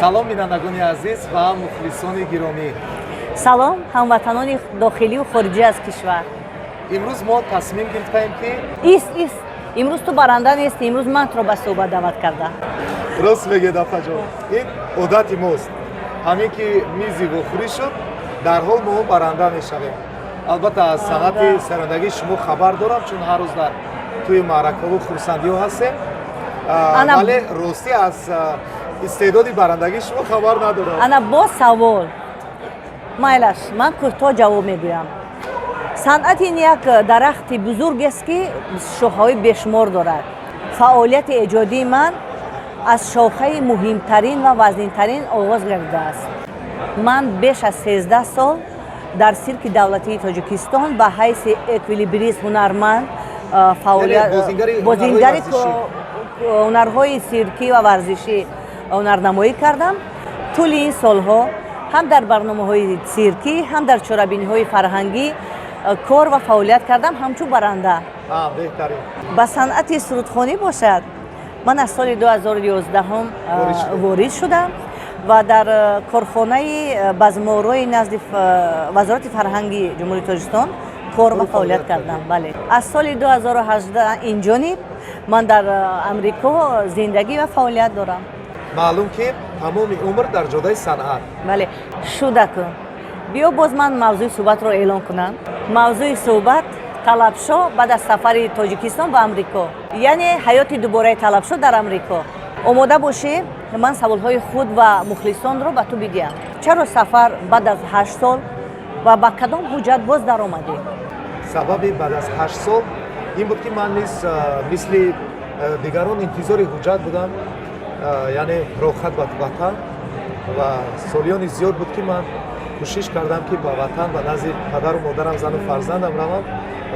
салом бинандагони азиз ва мухлисони гиромӣ. салом ҳамватанони дохилию хориҷӣ аз кишвар. имрӯз мо тасмим гирифтаем ки имрӯз ту баранда нести, имрӯз ман туро ба суҳбат даъват карда. рост мегӯед афаҷон, ин одати мост. ҳамин ки мизи вохӯрӣ шуд, дарҳол мо баранда мешавем. албатта аз санъати сайрондагии шумо хабар дорам, чун ҳар рӯз дар тӯи маъракаву хурсандиҳо ҳастем, вале ростӣ аз истеъдоди барандагии шумо хабар надорам. ана бо савол майлаш ман кӯтоҳ ҷавоб мегӯям. санъат ин як дарахти бузургест ки шохаҳои бешумор дорад. фаъолияти эҷодии ман аз шохаи муҳимтарин ва вазнинтарин оғоз гардидааст. ман беш аз 13 сол дар сирки давлатии Тоҷикистон ба ҳайси эквилибрист ҳунарманд бозингари ҳунарҳои сиркӣ ва варзишӣ ҳунарнамоӣ кардам. тӯли ин солҳо ҳам дар барномаҳои сиркӣ, ҳам дар чорабиниҳои фарҳангӣ кор ва фаъолият кардам ҳамчун баранда. ба санъати сурудхонӣ бошад, ман аз соли 2011 ворид шудам ва дар корхонаи базморои назди вазорати фарҳанги ҷумҳурии Тоҷикистон кор ва фаъолият кардам. Бале. Аз соли 2018 инҷониб ман дар Амрико зиндагӣ ва фаъолият дорам. маълум ки тамоми умр дар ҷодаи санъат. Бале, шуда кун. биё боз ман мавзӯи суҳбатро эълон кунам. мавзӯи суҳбат талабшо баъд аз сафари Тоҷикистон ба Амрико, яъне ҳаёти дубораи талабшо дар Амрико. омода бошӣ, ман саволҳои худ ва мухлисонро ба ту бидиҳам. чаро сафар баъд аз 8 сол ва ба кадом ҳуҷҷат боз даромадӣ? сабаби баъд аз 8 сол ин буд ки ман мисли дигарон интизори ҳуҷҷат будам, яъне рохат ба ватан, ва солиёни зиёд буд ки ман кӯшиш кардам ки ба ватан ба назди падару модарам, зану фарзандам равам,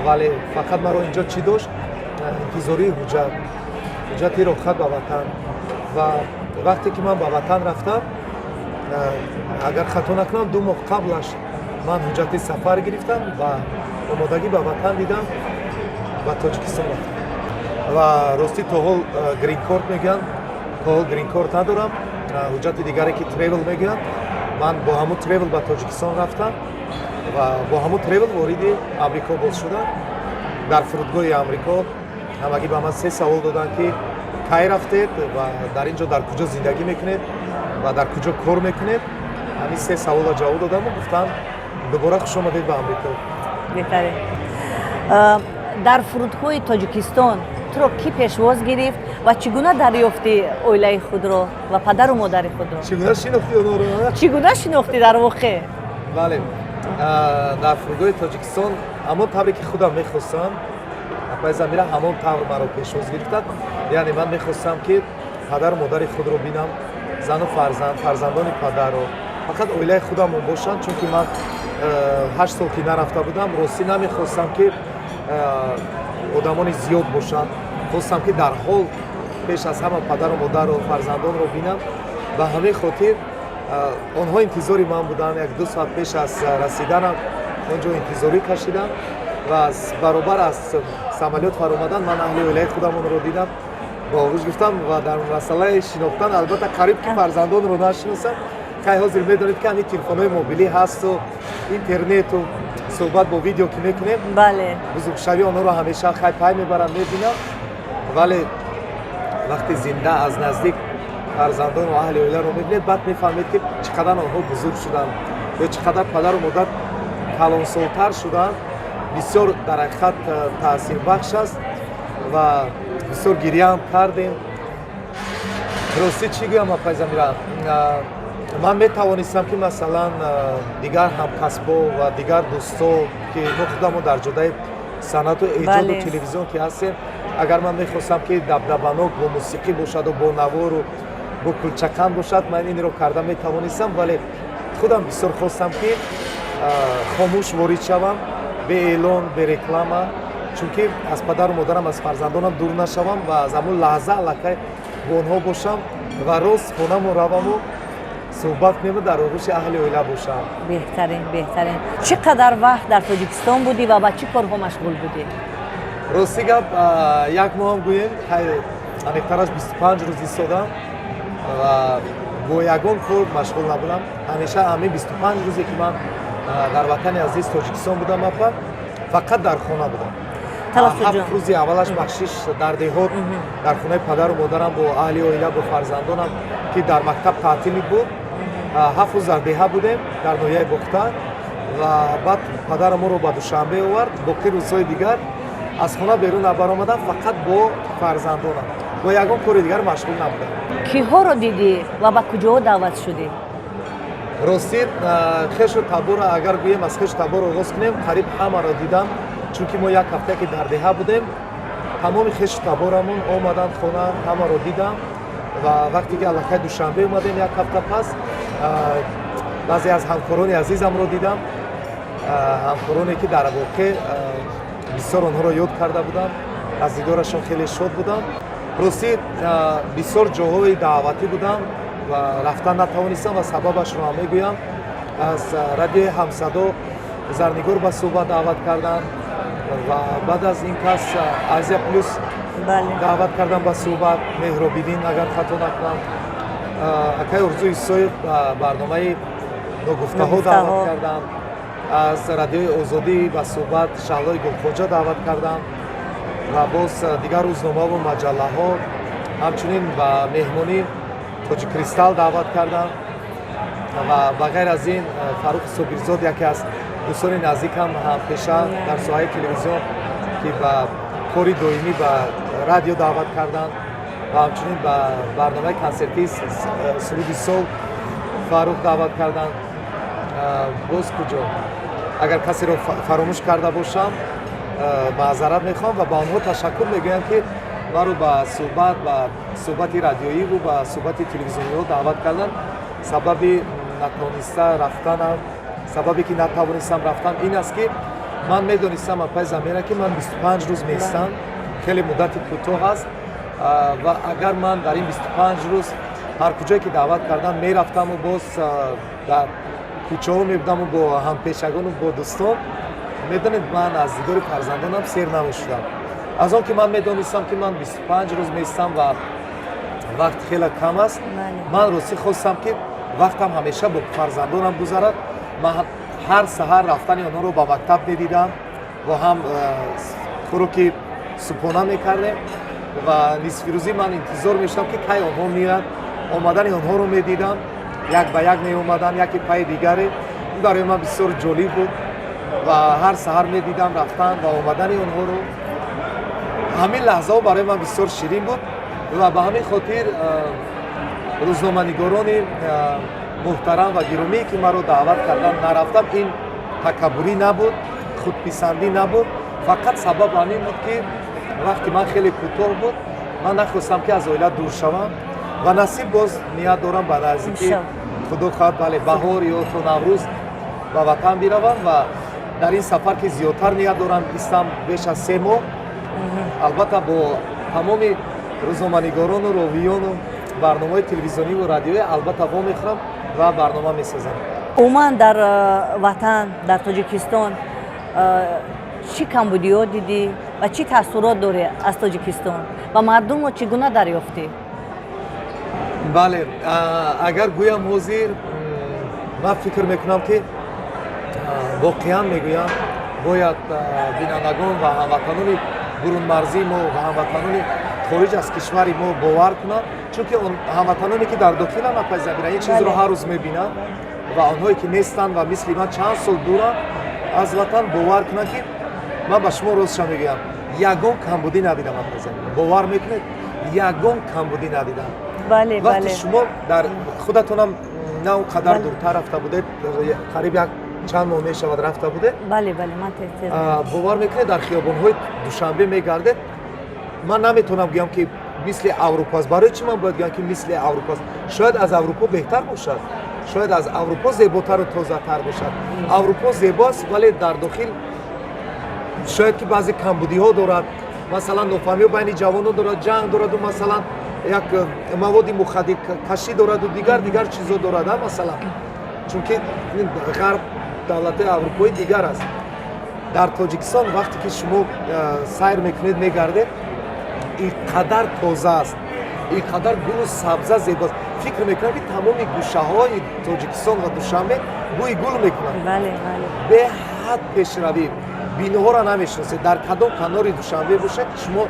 вале фақат маро инҷо чӣ дошт? интизории ҳуҷҷати рохат ба ватан. ва вақте ки ман ба ватан рафтам, агар хато накунам 2 моҳ қаблаш ман ҳуҷҷати сафар гирифтам ва омодагӣ ба ватан дидам, ба Тоҷикистон рафтам. ва ростӣ то ҳол грин-корт мегӯянд, то ҳол грин-корт надорам, ҳуҷҷати дигаре ки тревел мегӯянд. ман бо ҳамун тревел ба Тоҷикистон рафтам ва бо ҳамун тревел вориди Амрико боз шудам. дар фурудгоҳи Амрико ҳамагӣ ба ман 3 савол доданд ки кай рафтед ва дар ин ҷо дар куҷо зиндагӣ мекунед ва дар куҷо кор мекунед. ҳамин 3 саволро ҷавоб додаму гуфтам дубора хушомадед ба Амрико. беҳтарин. дар фурудгоҳи Тоҷикистон туро кӣ пешвоз гирифт ва чӣ гуна дарёфти оилаи худро ва падару модари худро? Чӣ гуна шинохти онҳоро? Чӣ гуна шинохтӣ дар воқеъ? бале, дар фурудгоҳи Тоҷикистон ҳамон тавре ки худам мехостам, апай замира ҳамон тавр маро пешвоз гирифтад. яъне ман мехостам ки падару модари худро бинам, зану фарзандони падарро, фақат оилаи худамон бошанд, чунки ман 8 сол ки нарафта будам, ростӣ намехостам ки одамони зиёд бошанд. хостам ки дар ҳол пеш аз ҳама падару модару фарзандонро бинам. ба ҳамин хотир онҳо интизори ман буданд. 1-2 соат пеш аз расиданам он ҷо интизорӣ кашидам ва баробар аз самолёт фаромадан ман аҳли оилаи худамонро дидам, ба оғӯш гуфтам ва дар масъалаи шинохтан албатта қариб ки фарзандонро нашиносам. кай ҳозир медонед ки ҳамин телефонҳои мобилӣ ҳасту интернету суҳбат бо видео ки мекунем, бузургшавии онҳоро ҳамеша хай пай мебарам, мебинам. вале вақти зинда аз наздик фарзандону аҳли оиларо мебинед, баъд мефаҳмед ки чӣ қадар онҳо бузург шуданд ё чӣ қадар падару модар калонсолтар шуданд. бисёр дар ҳақиқат таъсирбахш аст ва бисёр гирьяам кардем. ростӣ чӣ гӯям апай замира, ман метавонистам ки масалан дигар ҳамкасбо ва дигар дӯсто ки мо худамон дар ҷодаи санъату эҷоду телевизион ки ҳастем, агар ман мехостам ки дабдабанок бо мусиқӣ бошаду бо навору бо кулчакан бошад, ман инро карда метавонистам, вале худам бисёр хостам ки хомӯш ворид шавам, бе эълон, бе реклама, чунки аз падару модарам, аз фарзандонам дур нашавам ва аз ҳамун лаҳза аллакай бо онҳо бошам ва рост хонамон раваму суҳбат мема дар оғӯши аҳли оила бошам. беҳтарин. чӣ қадар вақт дар Тоҷикистон будӣ ва ба чӣ корҳо машғул будӣ? рости гап, 1 моҳам гӯем, аниқтараш 25 рӯз истодам ва бо ягон кор машғул набудам. Ҳамеша ҳамин 25 рӯзе ки ман дар ватани азиз Тоҷикистон будам, фақат дар хона будам. ҳафт рӯзи аввалаш бахшиш дар деҳот, дар хонаи падару модарам бо аҳли оила, бо фарзандонам ки дар мактаб таътили буд. 7 рӯз дар деҳа будем, дар ноҳияи Бухта, ва баъд падарам моро ба Душанбе овард. Боқи рӯзҳои дигар аз хона берун набаромадам, фақат бо фарзандонам. Бо ягон кори дигар машғул набудам. Киҳоро дидӣ ва ба куҷо даъват шудӣ? Рости хешу табора, агар гӯем аз хешу табор оғоз кунем, қариб ҳамаро дидам, чунки мо як ҳафтае ки дар деҳа будем, тамоми хешу таборамон омаданд хона, ҳамаро дидам. Ва вақте ки аллакай Душанбе омадем як ҳафта пас, баъзе аз ҳамкорони азизамро дидам, ҳамкороне ки дар воқеъ бисёр онҳоро ёд карда будам, аз дидорашон хеле шод будам. Рости бисёр ҷоҳои даъватӣ будам ва рафтан натавонистам ва сабабашро ҳам мегӯям. Аз радиои Ҳамсадо Зарнигор ба суҳбат даъват карданд ва баъд аз ин пас Азия Плюс даъват кардам ба суҳбат, Меҳробидин агар хато накунам, акай Орзу Исоев ба барномаи Ногуфтаҳо даъват кардам, аз радиои Озодӣ ба суҳбат Шаҳлои Гулхоҷа даъват кардам ва боз дигар рӯзномаву маҷаллаҳо, ҳамчунин ба меҳмонӣ Тоҷик Кристалл даъват кардам ва ба ғайр аз ин Фаруқи Собирзод яке аз дӯстони наздикам ҳампеша дар соҳаи телевизион ки ба кори доимӣ ба радио даъват карданд ва ҳамчунин ба барномаи консертии суруди сол Фаруқ даъват карданд. Боз куҷо агар касеро фаромӯш карда бошам маъзарат мехоҳам ва ба онҳо ташаккур мегӯям ки маро ба суҳбати радиоиву ба суҳбати телевизиониҳо даъват карданд. Сабаби натавониста рафтанам, сабабе ки натавонистам рафтан ин аст ки ман медонистам апай замера ки ман 25 рӯз меистам, хеле муддати кӯтоҳ аст ва агар ман дар ин 25 рӯз ҳар куҷое ки даъват карданд мерафтаму боз дар кӯчаҳо мебудаму бо ҳампешагону бо дӯстон, медонед ман аз дидори фарзандонам сер намешудам. Аз он ки ман медонистам ки ман 25 рӯз меистам ва вақт хеле кам аст, ман рости хостам ки вақтам ҳамеша бо фарзандонам гузарад. Ман ҳар саҳар рафтани онҳоро ба мактаб медидам, ва ҳам хӯроки субҳона мекардем ва нисфирӯзӣ ман интизор мештам ки кай онҳо меянд. Омадани онҳоро медидам, як ба як меомаданд, яке пайи дигаре. ин барои ман бисёр ҷолиб буд ва ҳар саҳар медидам рафтан ва омадани онҳоро. ҳамин лаҳзаҳо барои ман бисёр ширин буд ва ба ҳамин хотир рӯзноманигорони муҳтарам ва гиромие ки маро даъват карданд нарафтам, ин такаббурӣ набуд, худписандӣ набуд, фақат сабаб ҳамин буд ки вақти ман хеле кӯтоҳ буд, ман нахостам ки аз оила дур шавам ва насиб боз ният дорам ба наздики худо хоҳад бале баҳор ё то наврӯз ба ватан биравам ва дар ин сафар ки зиёдтар ният дорам истам беш аз 3 моҳ, албатта бо тамоми рӯзноманигорону ровиёну барномаҳои телевизиониву радиоӣ албатта вомехӯрам ва барнома месозам. умуман дар ватан, дар Тоҷикистон чӣ камбудиҳо дидӣ ва чӣ таъссурот дорӣ аз Тоҷикистон ва мардумро чӣ гуна дарёфтӣ? бале, агар гӯям ҳозир ман фикр мекунам ки воқеан мегӯям бояд бинандагон ва ҳамватанони бурунмарзии мо ва ҳамватанони хориҷ аз кишвари мо бовар кунанд, чунки ҳамватаноне ки дар дохилан напайзабиранд ин чизро ҳар рӯз мебинанд ва онҳое ки нестанд ва мисли ман чанд сол дуранд аз ватан бовар кунанд ки ман ба шумо ростша мегӯям ягон камбудӣ надидам. Бовар мекунед, ягон камбудӣ надидам. Вақти шумо дар худатонам на он қадар дуртар рафта будед, қариб як чанд моҳ мешавад рафта будед, бовар мекунед дар хиёбонҳои Душанбе мегардед. Ман наметавонам гӯям ки мисли Аврупо аст. Барои чӣ ман бояд гӯям ки мисли Аврупо аст? Шояд аз Аврупо беҳтар бошад, шояд аз Аврупо зеботару тозатар бошад. Аврупо зебо аст, вале дар дохил шояд ки баъзе камбудиҳо дорад, масалан нофаҳмиҳо байни ҷавонон дорад, ҷанг дораду масалан як маводи мухаддир кашӣ дораду дигар чизо дорад, масалан чунки ғарб давлатҳои аврупоӣ дигар аст. Дар Тоҷикистон вақте ки шумо сайр мекунед мегардед, ин қадар тоза аст, ин қадар гулу сабза зебост. фикр мекунам ки тамоми гӯшаҳои Тоҷикистон ва Душанбе бӯи гул мекунанд. бале бале беҳад пешравӣ, биноҳоро намешиносед. Дар кадом канори Душанбе бошад, шумо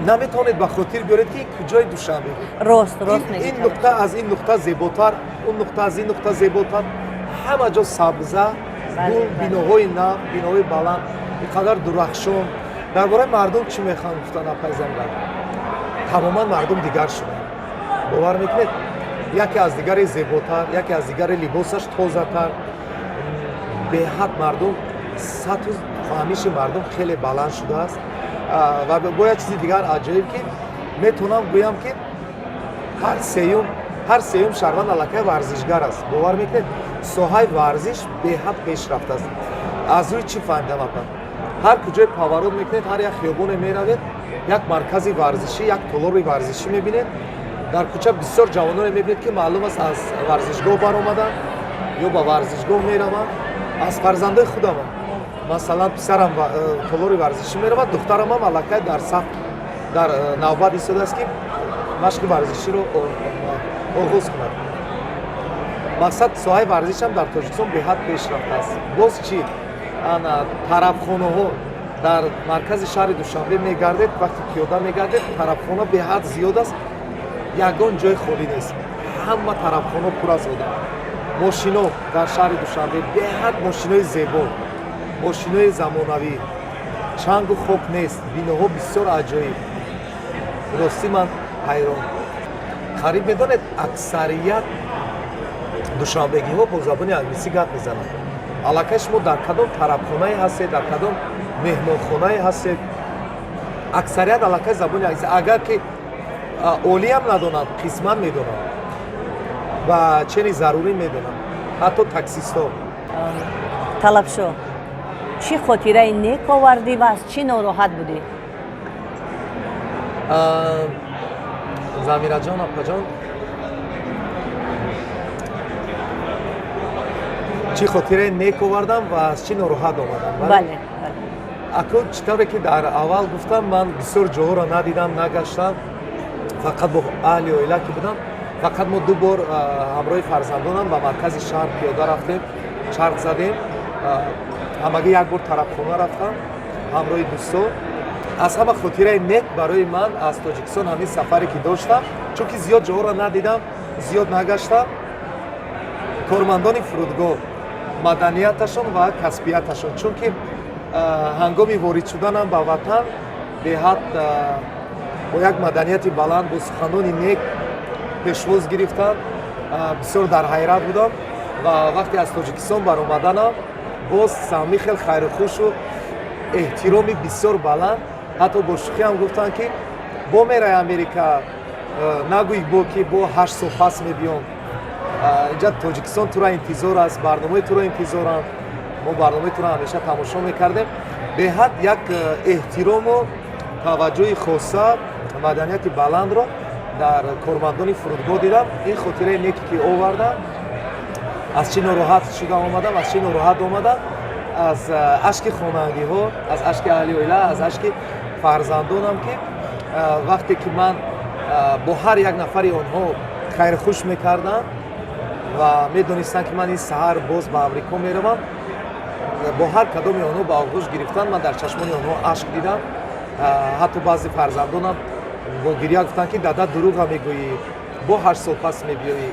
наметавонед ба хотир биёред ки куҷои Душанбе. рост ин нуқта аз ин нуқта зеботар, он нуқта аз ин нуқта зеботар. Ҳама ҷо сабза, гул, биноҳои нав, биноҳои баланд, ин қадар дурахшон. дар бораи мардум чӣ мехоҳам гуфта напайзамрад? Тамоман мардум дигар шуданд. бовар мекунед? яке аз дигаре зеботар, яке аз дигаре либосаш тозатар. беҳад мардум, сатҳу фаҳмиши мардум хеле баланд шудааст. ва бо як чизи дигар аҷоиб ки метавонам гӯям ки ҳар сеюм шаҳрванд аллакай варзишгар аст. бовар мекунед? соҳаи варзиш беҳад пешрафт аст. аз рӯи чӣ фаҳмидам апа? ҳар куҷое паворот мекунед, ҳар як хиёбоне меравед, як маркази варзишӣ, як толори варзишӣ мебинед. дар кӯча бисёр ҷавононе мебинед ки маълум аст аз варзишгоҳ баромаданд ё ба варзишгоҳ мераванд. аз фарзандои худамам, масалан писарам толори варзишӣ меравад, духтарам ҳам аллакай дар саф дар навбат истодааст ки машқи варзиширо оғоз кунад. мақсад соҳаи варзишам дар Тоҷикистон беҳад пешрафт аст. боз чӣ? тарабхонаҳо дар маркази шаҳри Душанбе мегардед, вақти пиёда мегардед, тарабхона беҳад зиёд аст, ягон ҷой холӣ нест. ҳама тарабхона пур аз одам. мошино дар шаҳри Душанбе беҳад мошинои зебо, мошинои замонавӣ, чангу хок нест, биноҳо бисёр аҷоиб. ростӣ ман ҳайрон. қариб медонед, аксарият душанбегиҳо бо забони англисӣ гап мезананд. аллакай шумо дар кадом тарабхонае ҳастед, дар кадом меҳмонхонае ҳастед, аксарият аллакай забони англисӣ, агар ки олиам надонанд, қисман медонанд ва чени зарурӣ медонанд. ҳатто таксистҳо. талабшо, чӣ хотираи нек овардӣ ва аз чӣ нороҳат будӣ? замираҷон, апаҷон, чӣ хотираи нек овардам ва аз чӣ нороҳат омадам? бале акӯ чӣ тавре ки дар аввал гуфтам, ман бисёр ҷоҳоро надидам, нагаштам, фақат бо аҳли оила ки будам. фақат мо ду бор ҳамроҳи фарзандонам ба маркази шаҳр пиёда рафтем, чарх задем, ҳамагӣ як бор тарабхона рафтам ҳамроҳи дӯстон. аз ҳама хотираи нек барои ман аз Тоҷикистон ҳамин сафаре ки доштам, чунки зиёд ҷоҳоро надидам, зиёд нагаштам, кормандони фурудгоҳ, маданияташон ва касбияташон, чунки ҳангоми ворид шуданам ба ватан беҳад бо як маданияти баланд, бо суханони нек пешвоз гирифтанд. бисёр дар ҳайрат будам ва вақте аз Тоҷикистон баромаданам, боз самӣ хел хайрухушу эҳтироми бисёр баланд. ҳатто бо шӯхиам гуфтанд ки бо мераи Америка, нагӯй бо ки бо 8 сол пас мебиём. инҷа Тоҷикистон тура интизор аст, барномаи туро интизоранд. мо барномаи туро ҳамеша тамошо мекардем. беҳад як эҳтирому таваҷҷӯҳи хоса, маданияти баландро дар кормандони фурудгоҳ дидам. ин хотираи неке ки овардам, аз чӣ нороҳат шуда омадам, аз чӣ нороҳат омадам, аз ашки хонагиҳо, аз ашки аҳли оила, аз ашки фарзандонам ки вақте ки ман бо ҳар як нафари онҳо хайрхуш мекардам ва медонистанд ки ман ин саҳар боз ба Амрико меравам, бо ҳар кадоми онҳо ба оғӯш гирифтан, ман дар чашмони онҳо ашк дидам. ҳатто баъзе фарзандонам бо гирья гуфтанд ки дада дурӯға мегӯӣ, бо 8 сол пас мебиёӣ.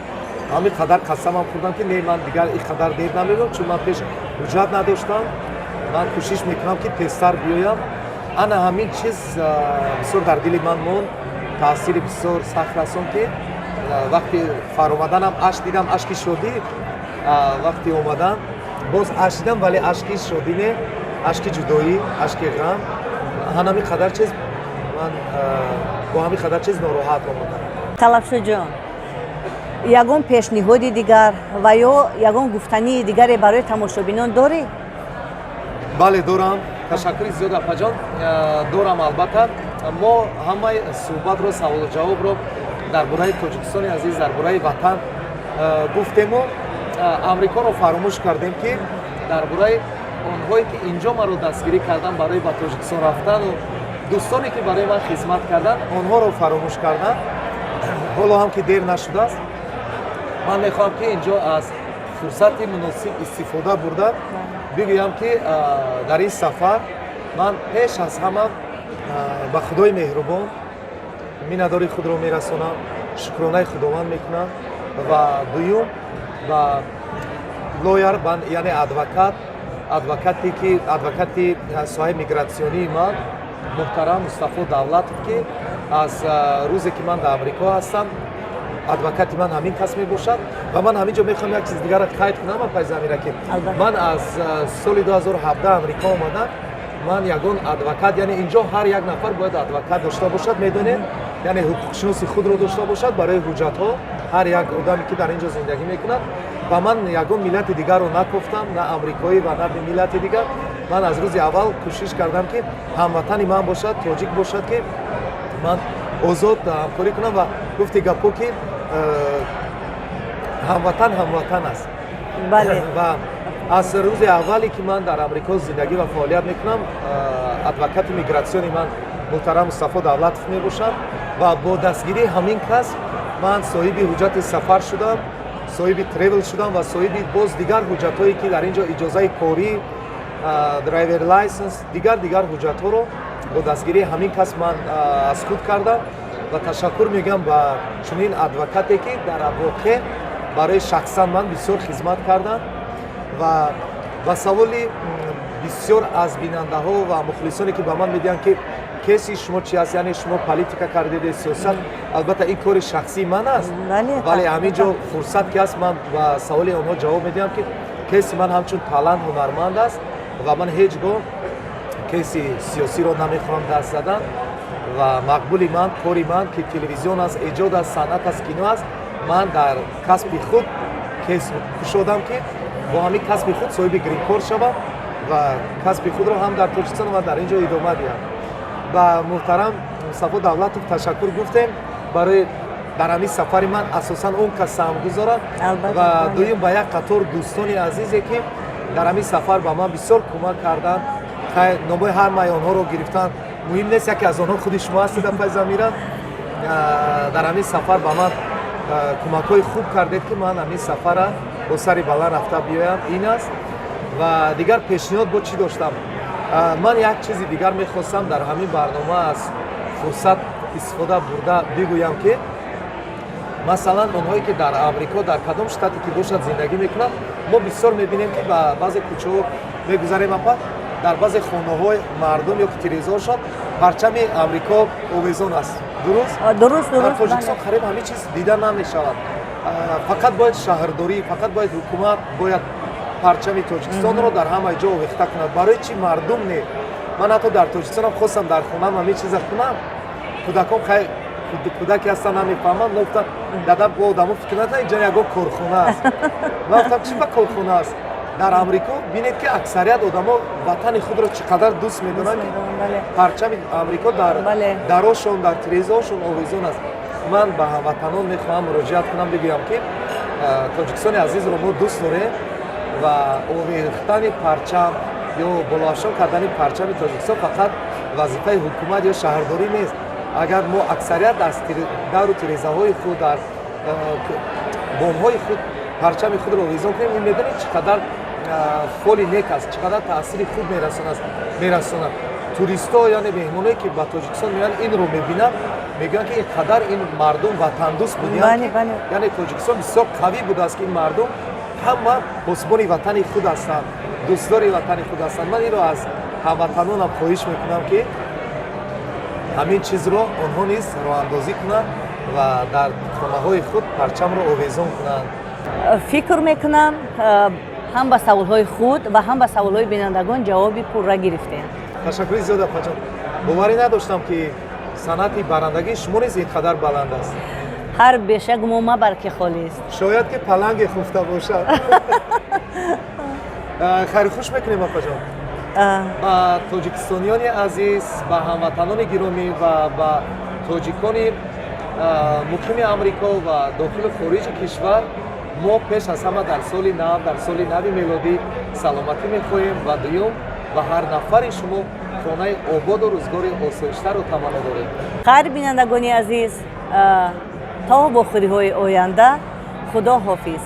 ҳамин қадар қасамам хӯрдам ки не, ман дигар ин қадар дер намебиём, чун ман пеш ҳуҷҷат надоштам. ман кӯшиш мекунам ки тезтар биёям. ана ҳамин чиз бисёр дар дили ман монд, таъсири бисёр сахт расон ки вақти фаромаданам ашк дидам, ашки шодӣ. вақти омадан боз ашк дидам, вале ашки шодӣ не, ашки ҷудоӣ, ашки ғам. ҳамин қадар чиз ман бо ҳамин қадар чиз нороҳат омадам. талабшоҷон, ягон пешниҳоди дигар ва ё ягон гуфтании дигаре барои тамошобинон дорӣ? бале дорам. ташаккури зиёд апаҷон, дорам албатта. мо ҳамаи суҳбатро, саволу ҷавобро дар бораи Тоҷикистони азиз, дар бораи ватан гуфтему. амрикоро фаромӯш кардем ки дар бораи онҳое ки инҷо маро дастгирӣ кардан барои ба Тоҷикистон рафтану дӯстоне ки барои ман хизмат карданд, онҳоро фаромӯш кардам. ҳоло ҳам ки дер нашудааст, ман мехоҳам ки инҷо аз фурсати муносиб истифода бурда бигӯям ки дар ин сафар ман пеш аз ҳама ба худои меҳрубон миннатдории худро мерасонам, шукронаи худованд мекунам ва дуюм ба лояр яъне адвокати соҳаи мигратсионии ман муҳтарам Мустафо Давлатов ки аз рӯзе ки ман дар Амрико ҳастам адвокати ман ҳамин кас мебошад ва ман ҳамин ҷо мехоҳам як чиз дигарро қайд кунам апай Замира ки ман аз соли 2017 Амрико омадам. Ман ягон адвокат, яъне инҷо ҳар як нафар бояд адвокат дошта бошад, медонед, яъне ҳуқуқшиноси худро дошта бошад барои ҳуҷҷатҳо ҳар як одаме ки дар ин ҷо зиндагӣ мекунад. Ва ман ягон миллати дигарро накуфтам, на амрикоӣ ва на миллати дигар. Ман аз рӯзи аввал кӯшиш кардам ки ҳамватани ман бошад, тоҷик бошад ки ман озод ҳамкорӣ кунам ва гуфти гапо ки ҳамватан аст. бале ва аз рӯзи аввале ки ман дар Амрико зиндагӣ ва фаъолият мекунам, адвокати мигратсиони ман муҳтарам Мустафо Давлатов мебошад ва бо дастгирии ҳамин кас ман соҳиби ҳуҷҷати сафар шудам, соҳиби тревел шудам ва соҳиби боз дигар ҳуҷҷатҳое ки дар ин ҷо иҷозаи корӣ, драйвер лайсенс, дигар ҳуҷҷатҳоро бо дастгирии ҳамин кас ман аз худ кардам ва ташаккур мегӯям ба чунин адвокате ки дар воқеъ барои шахсан ман бисёр хизмат кардам. ва ба саволи бисёр аз бинандаҳо ва мухлисоне ки ба ман медиҳанд ки кеси шумо чи аст, яъне шумо политика кардеде, сиёсат, албатта ин кори шахсии ман аст, вале ҳамин ҷо фурсат ки аст ман ба саволи онҳо ҷавоб медиҳам ки кеси ман ҳамчун талант ҳунарманд аст ва ман ҳеҷ гоҳ кеси сиёсиро намехоҳам даст задан ва мақбули ман, кори ман ки телевизион аст, эҷод аст, санъат аст, кино аст, ман дар касби худ кес кушодам ки бо ҳамин касби худ соҳиби гринкор шавам ва касби худро ҳам дар Тоҷикистон ва дар ин ҷо идома диҳам. Ба муҳтарам Мустафо Давлатов ташаккур гуфтем барои дар ҳамин сафари ман асосан он кас саҳм гузорад ва дуюм ба як қатор дӯстони азизе ки дар ҳамин сафар ба ман бисёр кӯмак карданд. Номои ҳамаи онҳоро гирифтан муҳим нест, яке аз онҳо худи шумо ҳастед апай Замира. Дар ҳамин сафар ба ман кӯмакҳои хуб кардед ки ман ҳамин сафара бо сари баланд рафта биёям. Ин аст. Ва дигар пешниҳод бо чӣ доштам? Ман як чизи дигар мехостам дар ҳамин барнома аз фурсат истифода бурда бигӯям ки масалан онҳое ки дар Амрико дар кадом штате ки бошад зиндагӣ мекунанд, мо бисёр мебинем ки ба баъзе кӯчаҳо мегузарем апа дар баъзе хонаҳои мардум ё ки тирезаҳошон парчами Амрико овезон аст. Дуруст? Дар Тоҷикистон қариб ҳамин чиз дида намешавад. Фақат бояд шаҳрдорӣ, фақат бояд ҳукумат бояд парчами Тоҷикистонро дар ҳамаи ҷо овехта кунад. Барои чӣ мардум не? Ман ҳатто дар Тоҷикистонам хостам дар хонам ҳамин чиза кунам. Кӯдакон кӯдаки ҳастан намефаҳманд, гуфтанд дада бо одамо фикр накунад, инҷа ягон корхона аст. Ман гуфтам чӣ ба корхона аст? Дар Амрико бинед ки аксарият одамо ватани худро чӣ қадар дӯст медонанд ки парчами Амрико дар дарошон, дар тирезаҳошон овезон аст. Ман ба ҳамватанон мехоҳам муроҷиат кунам бигӯям ки Тоҷикистони азизро мо дӯст дорем ва овехтани парчам ё болоафшон кардани парчами Тоҷикистон фақат вазифаи ҳукумат ё шаҳрдорӣ нест. Агар мо аксарият аз дару тирезаҳои худ, дар бомҳои худ парчами худро овезон кунем, ин медонед чӣ қадар фоли нек аст, чӣ қадар таъсири хуб мерасонад. Туристҳо яъне меҳмоное ки ба Тоҷикистон меоянд инро мебинанд, мегӯянд ки ин қадар ин мардум ватандӯст буданд, яъне Тоҷикистон бисёр қавӣ будааст ки ин мардум ҳама посбони ватани худ ҳастанд, дӯстдори ватани худ ҳастанд. Ман инро аз ҳамватанонам хоҳиш мекунам ки ҳамин чизро онҳо низ роҳандозӣ кунанд ва дар хонаҳои худ парчамро овезон кунанд. фикр мекунам ҳам ба саволҳои худ ва ҳам ба саволҳои бинандагон ҷавоби пурра гирифтем. Ташаккури зиёд апаҷон. боварӣ надоштам ки санъати баррандагии шумо низ ин қадар баланд аст. ҳар беша гумома барки холист. Шояд ки паланге хуфта бошад. хайру хуш мекунем апаҷон. ба тоҷикистонёни азиз, ба ҳамватанони гиромӣ ва ба тоҷикони муқими Амрико ва дохили хориҷи кишвар мо пеш аз ҳама дар соли нав, дар соли нави мелодӣ саломатӣ мехоҳем ва дуюм ба ҳар нафари шумо хонаи ободу рӯзгори осоиштару таманно дорем. хайр бинандагони азиз, то бохуриҳои оянда. худо ҳофиз.